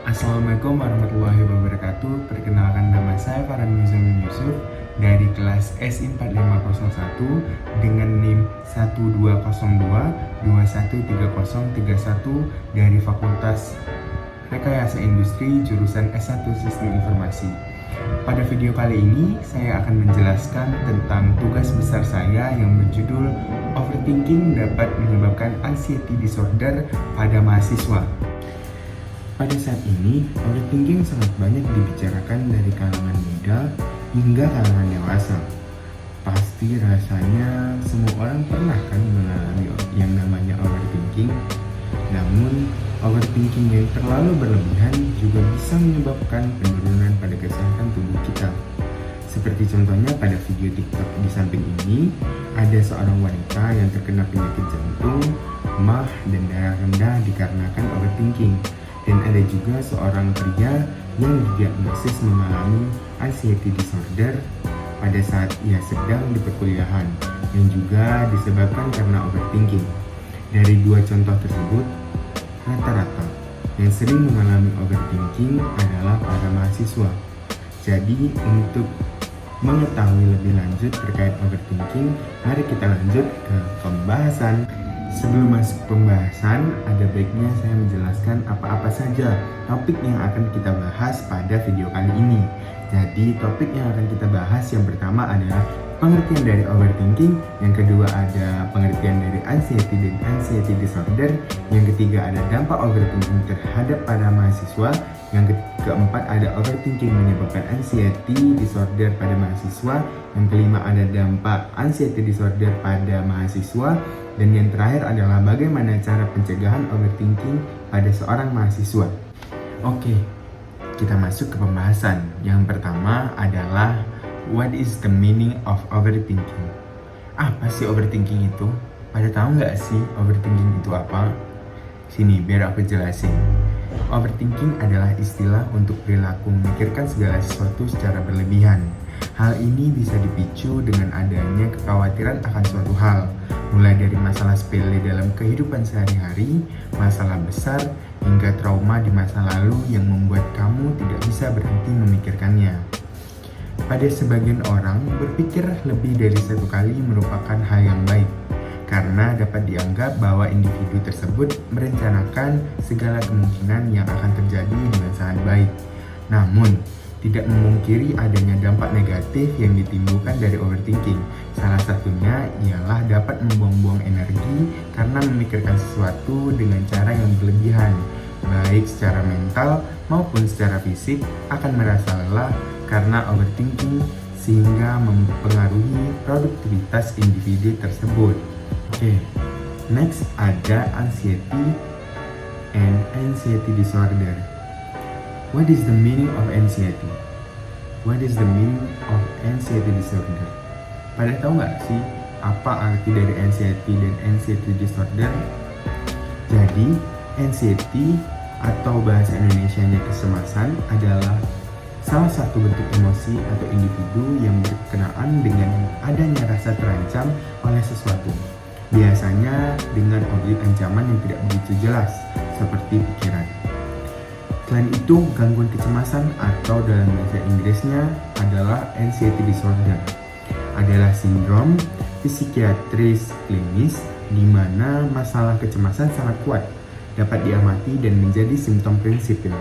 Assalamualaikum warahmatullahi wabarakatuh. Perkenalkan, nama saya Farhan Muzamin Yusuf dari kelas SI 4501 dengan NIM 1202213031 dari Fakultas Rekayasa Industri jurusan S1 Sistem Informasi. Pada video kali ini saya akan menjelaskan tentang tugas besar saya yang berjudul Overthinking dapat menyebabkan anxiety disorder pada mahasiswa. Pada saat ini, overthinking sangat banyak dibicarakan dari kalangan muda hingga kalangan dewasa. Pasti rasanya semua orang pernah kan mengalami yang namanya overthinking. Namun, overthinking yang terlalu berlebihan juga bisa menyebabkan penurunan pada kesehatan tubuh kita. Seperti contohnya pada video TikTok di samping ini, ada seorang wanita yang terkena penyakit jantung, mah, dan darah rendah dikarenakan overthinking. Dan ada juga seorang pria yang didiagnosis mengalami anxiety disorder pada saat ia sedang di perkuliahan, yang juga disebabkan karena overthinking. Dari dua contoh tersebut, rata-rata yang sering mengalami overthinking adalah para mahasiswa. Jadi untuk mengetahui lebih lanjut terkait overthinking, mari kita lanjut ke pembahasan. Sebelum masuk pembahasan, ada baiknya saya menjelaskan apa-apa saja topik yang akan kita bahas pada video kali ini. Jadi topik yang akan kita bahas yang pertama adalah pengertian dari overthinking, yang kedua ada pengertian dari anxiety dan anxiety disorder, yang ketiga ada dampak overthinking terhadap para mahasiswa, yang keempat ada overthinking menyebabkan anxiety disorder pada mahasiswa, yang kelima ada dampak anxiety disorder pada mahasiswa, dan yang terakhir adalah bagaimana cara pencegahan overthinking pada seorang mahasiswa. Oke, kita masuk ke pembahasan. Yang pertama adalah what is the meaning of overthinking? Apa sih overthinking itu? Pada tahu nggak sih overthinking itu apa? Sini biar aku jelasin. Overthinking adalah istilah untuk perilaku memikirkan segala sesuatu secara berlebihan. Hal ini bisa dipicu dengan adanya kekhawatiran akan suatu hal, mulai dari masalah sepele dalam kehidupan sehari-hari, masalah besar, hingga trauma di masa lalu yang membuat kamu tidak bisa berhenti memikirkannya. Pada sebagian orang, berpikir lebih dari satu kali merupakan hal yang baik, karena dapat dianggap bahwa individu tersebut merencanakan segala kemungkinan yang akan terjadi dengan sangat baik. Namun, tidak memungkiri adanya dampak negatif yang ditimbulkan dari overthinking. Salah satunya ialah dapat membuang-buang energi karena memikirkan sesuatu dengan cara yang berlebihan, baik secara mental maupun secara fisik, akan merasa lelah karena overthinking sehingga mempengaruhi produktivitas individu tersebut. Oke, next ada anxiety and anxiety disorder. What is the meaning of anxiety? What is the meaning of anxiety disorder? Pada tahu nggak sih apa arti dari anxiety dan anxiety disorder? Jadi, anxiety atau bahasa Indonesianya kecemasan adalah salah satu bentuk emosi atau individu yang berkenaan dengan adanya rasa terancam oleh sesuatu. Biasanya dengan objek ancaman yang tidak begitu jelas, seperti pikiran. Selain itu, gangguan kecemasan atau dalam bahasa Inggrisnya adalah anxiety disorder adalah sindrom psikiatris klinis di mana masalah kecemasan sangat kuat, dapat diamati dan menjadi simptom prinsipil.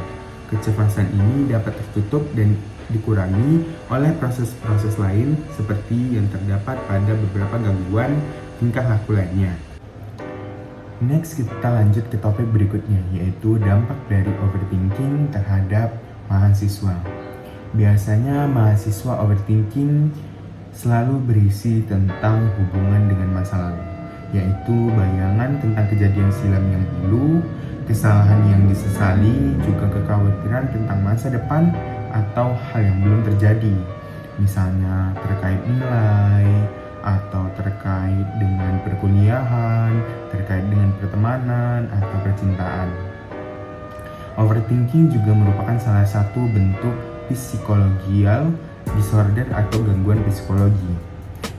Kecemasan ini dapat tertutup dan dikurangi oleh proses-proses lain seperti yang terdapat pada beberapa gangguan tingkah laku lainnya. Next, kita lanjut ke topik berikutnya, yaitu dampak dari overthinking terhadap mahasiswa. Biasanya mahasiswa overthinking selalu berisi tentang hubungan dengan masa lalu, yaitu bayangan tentang kejadian silam yang dulu, kesalahan yang disesali, juga kekhawatiran tentang masa depan atau hal yang belum terjadi, misalnya terkait nilai, atau terkait dengan perkuliahan, terkait dengan pertemanan atau percintaan. Overthinking juga merupakan salah satu bentuk psikologial disorder atau gangguan psikologi.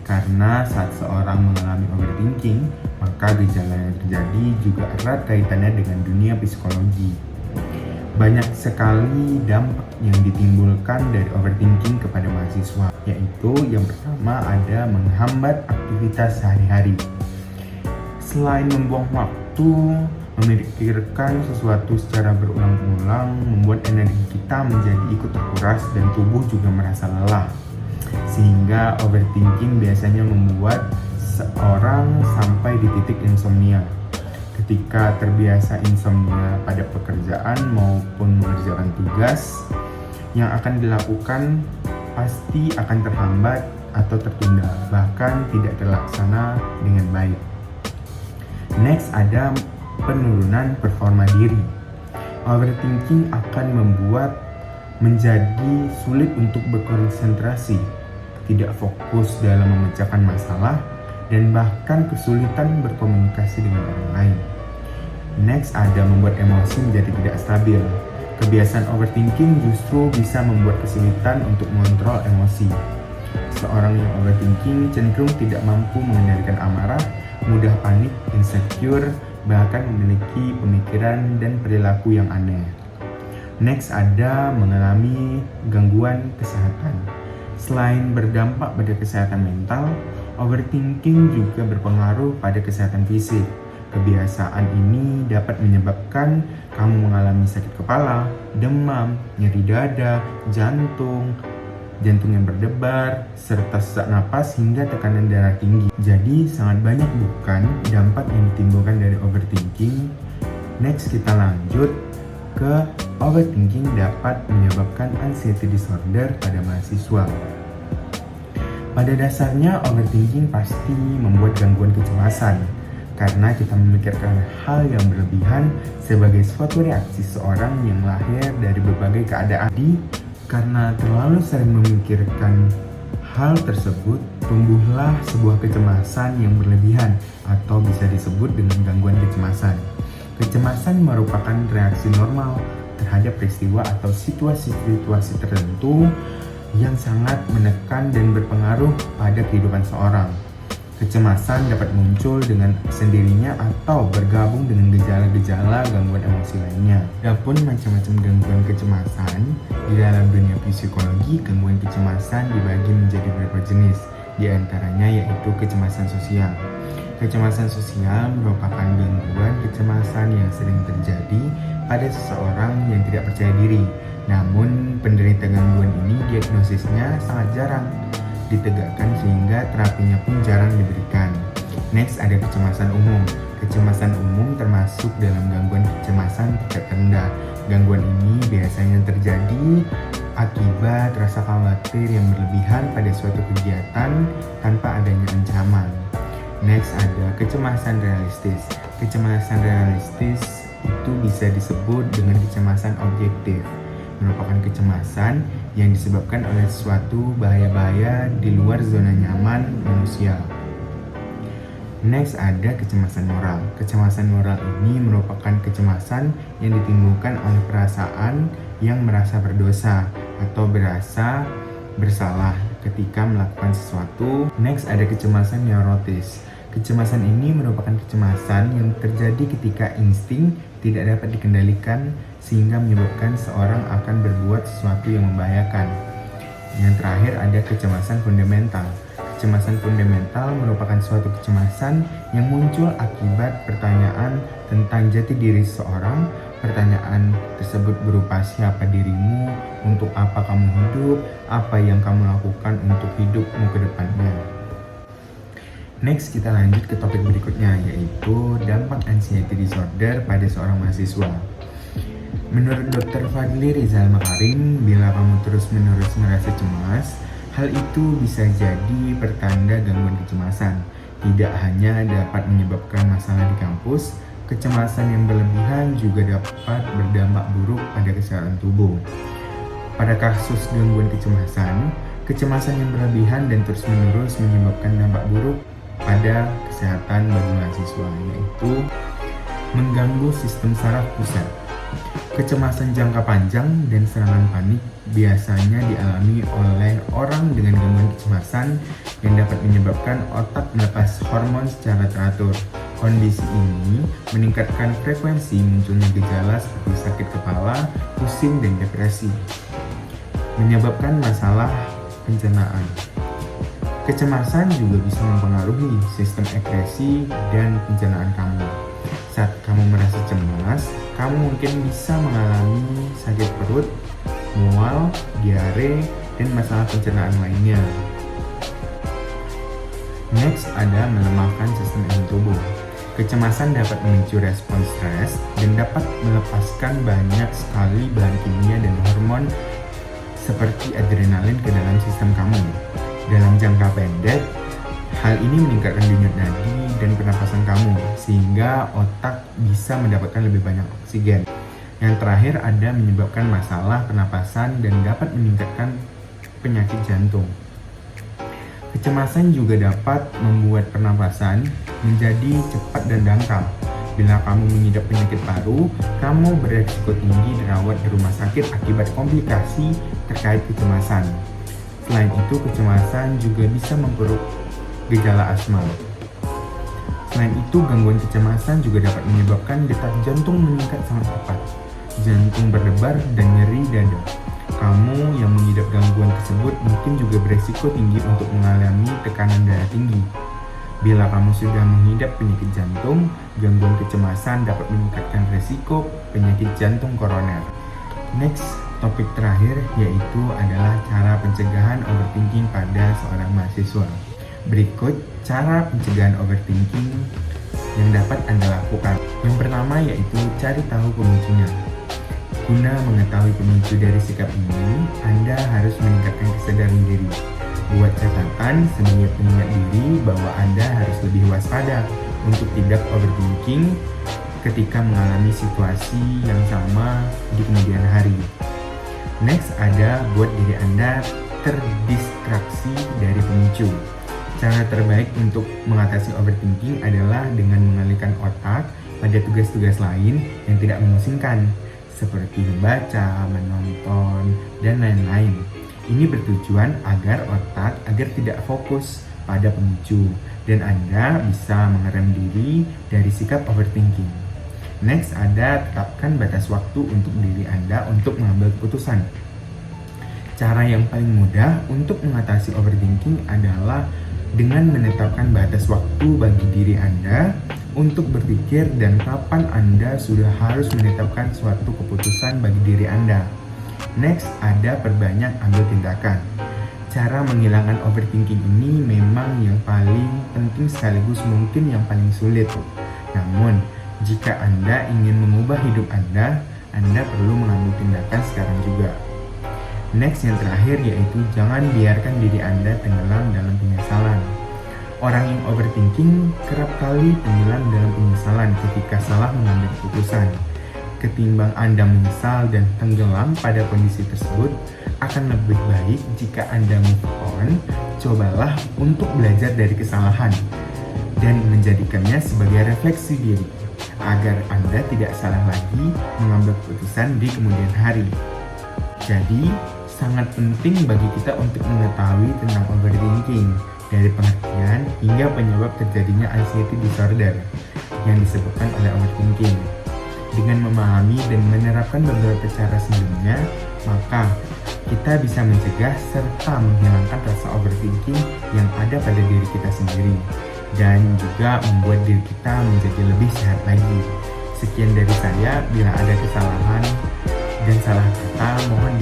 Karena saat seorang mengalami overthinking, maka gejala yang terjadi juga erat kaitannya dengan dunia psikologi. Banyak sekali dampak yang ditimbulkan dari overthinking kepada mahasiswa, yaitu yang pertama ada menghambat aktivitas sehari-hari. Selain membuang waktu, memikirkan sesuatu secara berulang-ulang membuat energi kita menjadi ikut terkuras dan tubuh juga merasa lelah. Sehingga overthinking biasanya membuat seorang sampai di titik insomnia. Ketika terbiasa insomnia pada pekerjaan maupun mengerjakan tugas, yang akan dilakukan pasti akan terhambat atau tertunda, bahkan tidak terlaksana dengan baik. Next ada penurunan performa diri. Overthinking akan membuat menjadi sulit untuk berkonsentrasi, tidak fokus dalam memecahkan masalah, dan bahkan kesulitan berkomunikasi dengan orang lain. Next ada membuat emosi menjadi tidak stabil. Kebiasaan overthinking justru bisa membuat kesulitan untuk mengontrol emosi. Seorang yang overthinking cenderung tidak mampu mengendalikan amarah, mudah panik, insecure, bahkan memiliki pemikiran dan perilaku yang aneh. Next ada mengalami gangguan kesehatan. Selain berdampak pada kesehatan mental, overthinking juga berpengaruh pada kesehatan fisik. Kebiasaan ini dapat menyebabkan kamu mengalami sakit kepala, demam, nyeri dada, jantung yang berdebar, serta sesak napas hingga tekanan darah tinggi. Jadi sangat banyak bukan dampak yang ditimbulkan dari overthinking. Next kita lanjut ke overthinking dapat menyebabkan anxiety disorder pada mahasiswa. Pada dasarnya overthinking pasti membuat gangguan kecemasan karena kita memikirkan hal yang berlebihan sebagai suatu reaksi seorang yang lahir dari berbagai keadaan. Karena terlalu sering memikirkan hal tersebut, tumbuhlah sebuah kecemasan yang berlebihan atau bisa disebut dengan gangguan kecemasan. Kecemasan merupakan reaksi normal terhadap peristiwa atau situasi-situasi tertentu yang sangat menekan dan berpengaruh pada kehidupan seorang. Kecemasan dapat muncul dengan sendirinya atau bergabung dengan gejala-gejala gangguan emosi lainnya. Adapun macam-macam gangguan kecemasan di dalam dunia psikologi, gangguan kecemasan dibagi menjadi beberapa jenis. Di antaranya yaitu kecemasan sosial. Kecemasan sosial merupakan gangguan kecemasan yang sering terjadi pada seseorang yang tidak percaya diri. Namun penderita gangguan ini diagnosisnya sangat jarang ditegakkan sehingga terapinya pun jarang diberikan. Next ada kecemasan umum. Kecemasan umum termasuk dalam gangguan kecemasan tingkat rendah. Gangguan ini biasanya terjadi akibat rasa khawatir yang berlebihan pada suatu kegiatan tanpa adanya ancaman. Next ada kecemasan realistis. Kecemasan realistis itu bisa disebut dengan kecemasan objektif. Merupakan kecemasan yang disebabkan oleh suatu bahaya-bahaya di luar zona nyaman manusia. Next ada kecemasan moral. Kecemasan moral ini merupakan kecemasan yang ditimbulkan oleh perasaan yang merasa berdosa atau berasa bersalah ketika melakukan sesuatu. Next ada kecemasan neurotis. Kecemasan ini merupakan kecemasan yang terjadi ketika insting tidak dapat dikendalikan sehingga menyebabkan seorang akan berbuat sesuatu yang membahayakan. Yang terakhir ada kecemasan fundamental. Kecemasan fundamental merupakan suatu kecemasan yang muncul akibat pertanyaan tentang jati diri seseorang. Pertanyaan tersebut berupa siapa dirimu, untuk apa kamu hidup, apa yang kamu lakukan untuk hidupmu ke depannya. Next kita lanjut ke topik berikutnya yaitu dampak anxiety disorder pada seorang mahasiswa. Menurut Dr. Fadli Rizal Makarim, bila kamu terus-menerus merasa cemas, hal itu bisa jadi pertanda gangguan kecemasan. Tidak hanya dapat menyebabkan masalah di kampus, kecemasan yang berlebihan juga dapat berdampak buruk pada kesehatan tubuh. Pada kasus gangguan kecemasan yang berlebihan dan terus-menerus menyebabkan dampak buruk pada kesehatan bagi mahasiswa, yaitu mengganggu sistem saraf pusat. Kecemasan jangka panjang dan serangan panik biasanya dialami oleh orang dengan gangguan kecemasan yang dapat menyebabkan otak melepas hormon secara teratur. Kondisi ini meningkatkan frekuensi munculnya gejala seperti sakit kepala, pusing, dan depresi. Menyebabkan masalah pencernaan. Kecemasan juga bisa mempengaruhi sistem ekskresi dan pencernaan kamu. Saat kamu merasa cemas, kamu mungkin bisa mengalami sakit perut, mual, diare, dan masalah pencernaan lainnya. Next, ada melemahkan sistem imun tubuh. Kecemasan dapat memicu respon stres dan dapat melepaskan banyak sekali bahan kimia dan hormon seperti adrenalin ke dalam sistem kamu. Dalam jangka pendek, hal ini meningkatkan denyut nadi dan pernapasan kamu, sehingga otak bisa mendapatkan lebih banyak oksigen. Yang terakhir ada menyebabkan masalah pernapasan dan dapat meningkatkan penyakit jantung. Kecemasan juga dapat membuat pernapasan menjadi cepat dan dangkal. Bila kamu mengidap penyakit paru, kamu beresiko tinggi dirawat di rumah sakit akibat komplikasi terkait kecemasan. Selain itu, kecemasan juga bisa memperburuk gejala asma. Selain itu, gangguan kecemasan juga dapat menyebabkan detak jantung meningkat sangat cepat, jantung berdebar, dan nyeri dada. Kamu yang mengidap gangguan tersebut mungkin juga beresiko tinggi untuk mengalami tekanan darah tinggi. Bila kamu sudah mengidap penyakit jantung, gangguan kecemasan dapat meningkatkan resiko penyakit jantung koroner. Next, topik terakhir yaitu adalah cara pencegahan overthinking pada seorang mahasiswa. Berikut cara pencegahan overthinking yang dapat Anda lakukan. Yang pertama yaitu cari tahu pemicunya. Guna mengetahui pemicu dari sikap ini, Anda harus meningkatkan kesadaran diri. Buat catatan sebagai pengingat diri bahwa Anda harus lebih waspada untuk tidak overthinking ketika mengalami situasi yang sama di kemudian hari. Next, ada buat diri Anda terdistraksi dari pemicu. Cara terbaik untuk mengatasi overthinking adalah dengan mengalihkan otak pada tugas-tugas lain yang tidak memusingkan, seperti membaca, menonton, dan lain-lain. Ini bertujuan agar otak tidak fokus pada pemicu dan Anda bisa mengerem diri dari sikap overthinking. Next, ada tetapkan batas waktu untuk diri Anda untuk mengambil keputusan. Cara yang paling mudah untuk mengatasi overthinking adalah dengan menetapkan batas waktu bagi diri Anda untuk berpikir dan kapan Anda sudah harus menetapkan suatu keputusan bagi diri Anda. Next, ada perbanyak ambil tindakan. Cara menghilangkan overthinking ini memang yang paling penting sekaligus mungkin yang paling sulit. Namun, jika Anda ingin mengubah hidup Anda perlu mengambil tindakan sekarang juga. Next, yang terakhir yaitu jangan biarkan diri Anda tenggelam dalam penyesalan. Orang yang overthinking kerap kali tenggelam dalam penyesalan ketika salah mengambil keputusan. Ketimbang Anda menyesal dan tenggelam pada kondisi tersebut, akan lebih baik jika Anda move on, cobalah untuk belajar dari kesalahan dan menjadikannya sebagai refleksi diri, agar Anda tidak salah lagi mengambil keputusan di kemudian hari. Jadi, sangat penting bagi kita untuk mengetahui tentang overthinking, dari pengertian hingga penyebab terjadinya anxiety disorder yang disebabkan oleh overthinking. Dengan memahami dan menerapkan beberapa cara sebelumnya, maka kita bisa mencegah serta menghilangkan rasa overthinking yang ada pada diri kita sendiri dan juga membuat diri kita menjadi lebih sehat lagi. Sekian dari saya, bila ada kesalahan dan salah kata mohon